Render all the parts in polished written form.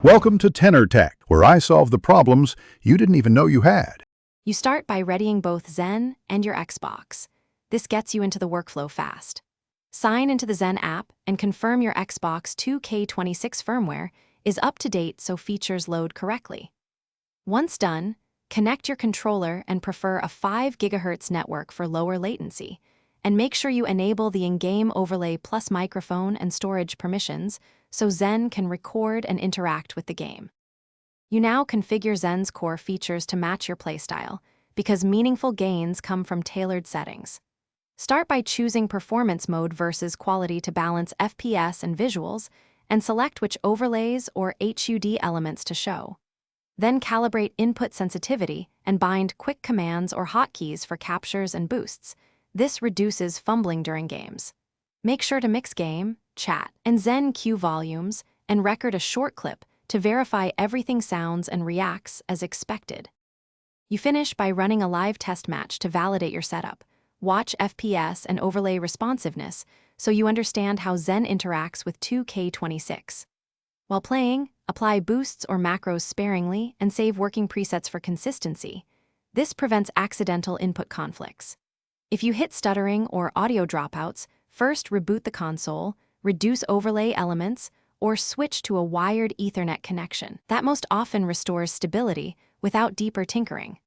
Welcome to Tenor Tech, where I solve the problems you didn't even know you had. You start by readying both Zen and your Xbox. This gets you into the workflow fast. Sign into the Zen app and confirm your Xbox 2K26 firmware is up to date so features load correctly. Once done, connect your controller and prefer a 5 GHz network for lower latency, and make sure you enable the in-game overlay plus microphone and storage permissions so Zen can record and interact with the game. You now configure Zen's core features to match your playstyle, because meaningful gains come from tailored settings. Start by choosing performance mode versus quality to balance FPS and visuals, and select which overlays or HUD elements to show. Then calibrate input sensitivity and bind quick commands or hotkeys for captures and boosts. This reduces fumbling during games. Make sure to mix game, chat, and Zen cue volumes and record a short clip to verify everything sounds and reacts as expected. You finish by running a live test match to validate your setup. Watch FPS and overlay responsiveness so you understand how Zen interacts with 2K26. While playing, apply boosts or macros sparingly and save working presets for consistency. This prevents accidental input conflicts. If you hit stuttering or audio dropouts, first reboot the console, reduce overlay elements, or switch to a wired Ethernet connection. That most often restores stability without deeper tinkering.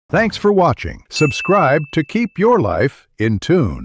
Thanks for watching. Subscribe to keep your life in tune.